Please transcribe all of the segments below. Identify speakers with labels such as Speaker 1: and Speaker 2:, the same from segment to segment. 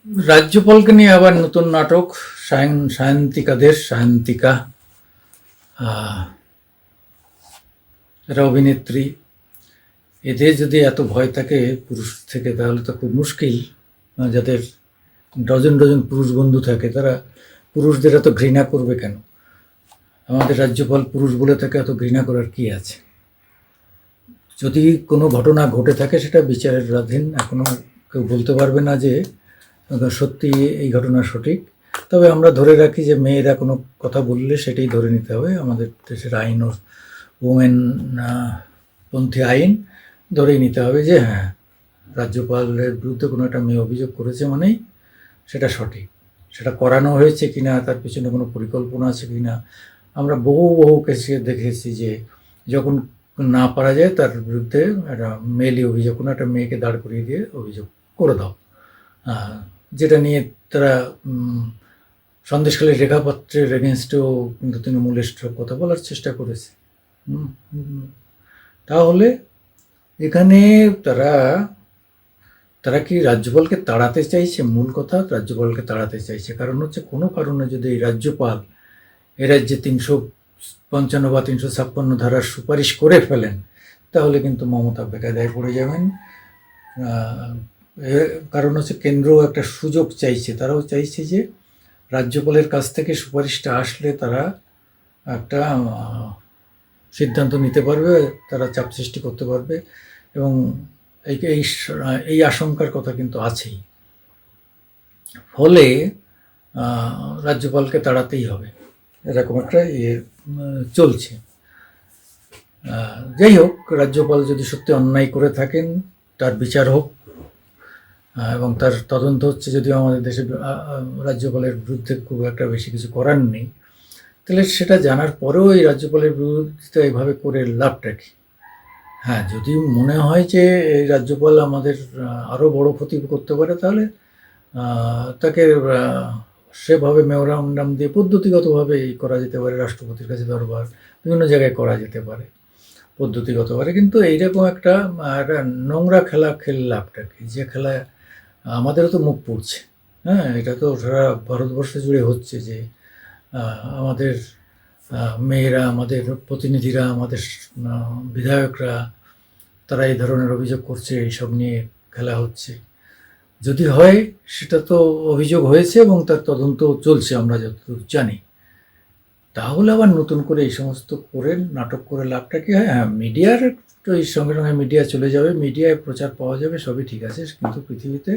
Speaker 1: রাজ্যপালকে নিয়ে আবার নতুন নাটক। সায়ন্তিকাদের সায়ন্তিকা, আহ, এরা অভিনেত্রী। এদের যদি এত ভয় থাকে পুরুষ থেকে, তাহলে তো খুব মুশকিল। যাদের ডজন ডজন পুরুষ বন্ধু থাকে, তারা পুরুষদের এত ঘৃণা করবে কেন? আমাদের রাজ্যপাল পুরুষ বলে তাকে এত ঘৃণা করার কি আছে? যদি কোনো ঘটনা ঘটে থাকে, সেটা বিচারাধীন। এখনো কেউ বলতে পারবে না যে সত্যি এই ঘটনা সঠিক। তবে আমরা ধরে রাখি যে মেয়েরা কোনো কথা বললে সেটাই ধরে নিতে হবে। আমাদের দেশের আইন ও ওমেন পন্থী আইন ধরেই নিতে হবে যে হ্যাঁ, রাজ্যপালের বিরুদ্ধে কোনো একটা মেয়ে অভিযোগ করেছে মানেই সেটা সঠিক। সেটা করানো হয়েছে কিনা, তার পিছনে কোনো পরিকল্পনা আছে কিনা। আমরা বহু বহু কেসে দেখেছি যে যখন না পারা যায়, তার বিরুদ্ধে একটা মেয়েলি অভিযোগ, কোনো একটা মেয়েকে দাঁড় করিয়ে দিয়ে অভিযোগ করে দাও। যেটা নিয়ে তারা সন্দেশখালী রেখাপাত্রের এগেনস্টেও কিন্তু তৃণমূলের কথা বলার চেষ্টা করেছে। তাহলে এখানে তারা তারা কি রাজ্যপালকে তাড়াতে চাইছে? মূল কথা, রাজ্যপালকে তাড়াতে চাইছে। কারণ হচ্ছে, কোনো কারণে যদি এই রাজ্যপাল এ রাজ্যে 355 বা 356 ধারার সুপারিশ করে ফেলেন, তাহলে কিন্তু মমতা বেকায়দায় পড়ে যাবেন। কারণ হচ্ছে, কেন্দ্র একটা সুযোগ চাইছে। তারাও চাইছে যে রাজ্যপালের কাছ থেকে সুপারিশটা আসলে তারা একটা সিদ্ধান্ত নিতে পারবে, তারা চাপ সৃষ্টি করতে পারবে। এবং এই এই এই আশঙ্কার কথা কিন্তু আছেই। ফলে রাজ্যপালকে তাড়াতেই হবে, এরকম একটা চলছে। যাই হোক, রাজ্যপাল যদি সত্যি অন্যায় করে থাকেন, তার বিচার হোক। এবং তার তদন্ত হচ্ছে। যদিও আমাদের দেশে রাজ্যপালের বিরুদ্ধে খুব একটা বেশি কিছু করার নেই, তাহলে সেটা জানার পরেও এই রাজ্যপালের বিরুদ্ধে এইভাবে করে লাভটা কি? হ্যাঁ, যদি মনে হয় যে এই রাজ্যপাল আমাদের আরও বড় ক্ষতি করতে পারে, তাহলে তাকে সেভাবে মেমোরান্ডাম দিয়ে পদ্ধতিগতভাবে করা যেতে পারে। রাষ্ট্রপতির কাছে দরবার বিভিন্ন জায়গায় করা যেতে পারে পদ্ধতিগতভাবে। কিন্তু এইরকম একটা নোংরা খেলা খেললে লাভটা কি? যে খেলায় আমাদেরও তো মুখ পুড়ছে। হ্যাঁ, এটা তো সারা ভারতবর্ষ জুড়ে হচ্ছে যে আমাদের মেয়েরা, আমাদের প্রতিনিধিরা, আমাদের বিধায়করা, তারা এই ধরনের অভিযোগ করছে, এইসব নিয়ে খেলা হচ্ছে। যদি হয়, সেটা তো অভিযোগ হয়েছে এবং তার তদন্ত চলছে আমরা যতদূর জানি। তাহলে আবার নতুন করে এই সমস্ত করে নাটক করে লাভটা কি হয়? হ্যাঁ, মিডিয়ার তো এই সঙ্গে সঙ্গে মিডিয়া চলে যাবে, মিডিয়ায় প্রচার পাওয়া যাবে, সবই ঠিক আছে। কিন্তু পৃথিবীতে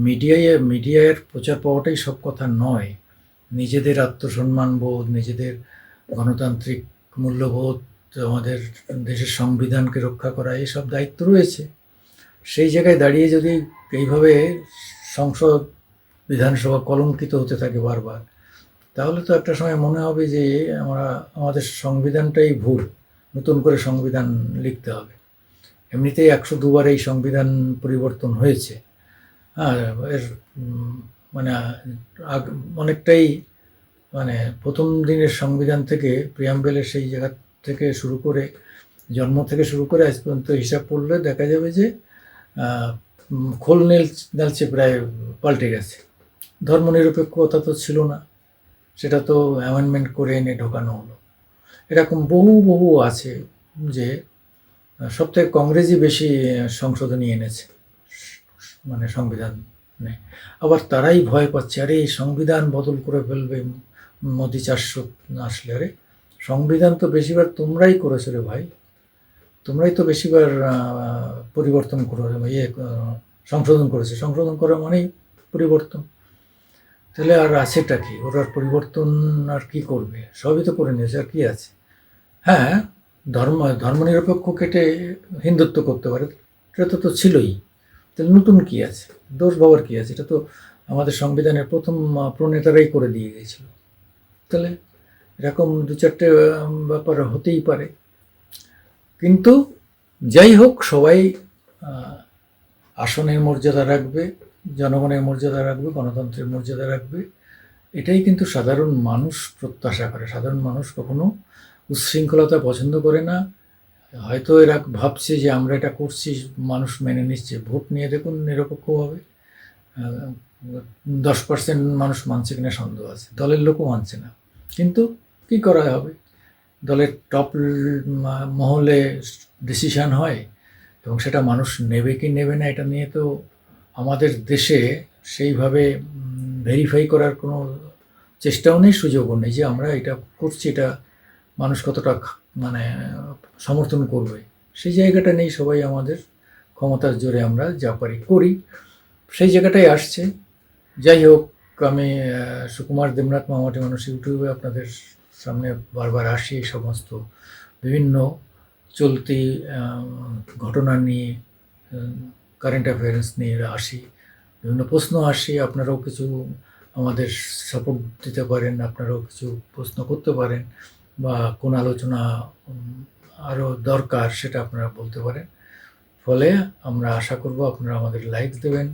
Speaker 1: মিডিয়ার প্রচার পাওয়াটাই সব কথা নয়। নিজেদের আত্মসম্মান বোধ, নিজেদের গণতান্ত্রিক মূল্যবোধ, আমাদের দেশের সংবিধানকে রক্ষা করা, এসব দায়িত্ব রয়েছে। সেই জায়গায় দাঁড়িয়ে যদি এইভাবে সংসদ, বিধানসভা কলঙ্কিত হতে থাকে বারবার, তাহলে তো একটা সময় মনে হবে যে আমাদের সংবিধানটাই ভুল, নতুন করে সংবিধান লিখতে হবে। এমনিতেই 102 বার এই সংবিধান পরিবর্তন হয়েছে। হ্যাঁ, এর মানে অনেকটাই প্রথম দিনের সংবিধান থেকে, প্রিয়াম্বেলের সেই জায়গা থেকে শুরু করে, জন্ম থেকে শুরু করে আজ পর্যন্ত হিসাব করলে দেখা যাবে যে খোল নেলচে প্রায় পাল্টে গেছে। ধর্মনিরপেক্ষতা তো ছিল না, সেটা তো অ্যামেন্ডমেন্ট করে এনে ঢোকানো হলো। এরকম বহু বহু আছে যে সবথেকে কংগ্রেসই বেশি সংশোধনী এনেছে সংবিধানে। আবার তারাই ভয় পাচ্ছে, আরে এই সংবিধান বদল করে ফেলবে মোদি 400 আসলে। আরে সংবিধান তো বেশিবার তোমরাই করেছো রে ভাই, তোমরাই তো বেশিবার পরিবর্তন করে সংশোধন করেছে। সংশোধন করা মানেই পরিবর্তন। তাহলে আর আছেটা কি? ওরা পরিবর্তন আর কি করবে? সবই তো করে নিয়েছে, আর কি আছে? হ্যাঁ, ধর্মনিরপেক্ষ কেটে হিন্দুত্ব করতে পারে, এটা তো ছিলই। তাহলে নতুন কি আছে? দোষ বাবার কি আছে? এটা তো আমাদের সংবিধানের প্রথম প্রণেতারাই করে দিয়ে গেছিল। তাহলে এরকম 2-4টে ব্যাপার হতেই পারে। কিন্তু যাই হোক, সবাই আসনের মর্যাদা রাখবে, জনগণের মর্যাদা রাখবে, গণতন্ত্রের মর্যাদা রাখবে। এটাই কিন্তু সাধারণ মানুষ প্রত্যাশা করে। সাধারণ মানুষ কখনো উচ্ছৃঙ্খলতা পছন্দ করে না। হয়তো এরা ভাবছে যে আমরা এটা করছি, মানুষ মেনে নিচ্ছে। ভোট নিয়ে দেখুন নিরপেক্ষভাবে, 10% মানুষ মানছে কিনা সন্দেহ আছে, দলের লোকও মানছে না। কিন্তু কি করা হবে, দলের টপ মহলে ডিসিশন হয় এবং সেটা মানুষ নেবে কি নেবে না এটা নিয়ে তো আমাদের দেশে সেইভাবে ভেরিফাই করার কোনো চেষ্টাও নেই, সুযোগও নেই যে আমরা এটা করছি, এটা মানুষ কতটা মানে সমর্থন করবে, সেই জায়গাটা নেই। সবাই আমাদের ক্ষমতার জোরে আমরা যা পারি করি, সেই জায়গাটাই আসছে। যাই হোক, আমি সুকুমার দেবনাথ মামাটি মানুষ ইউটিউবে আপনাদের সামনে বারবার আসি এই সমস্ত বিভিন্ন চলতি ঘটনা নিয়ে, কারেন্ট অ্যাফেয়ার্স নিয়ে আসি, বিভিন্ন প্রশ্ন আসি। আপনারাও কিছু আমাদের সাপোর্ট দিতে পারেন, আপনারাও কিছু প্রশ্ন করতে পারেন, বা কোন আলোচনা আরও দরকার সেটা আপনারা বলতে পারেন। ফলে আমরা আশা করব আপনারা আমাদের লাইক দেবেন,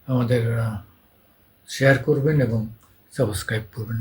Speaker 1: আমাদের শেয়ার করবেন এবং সাবস্ক্রাইব করবেন।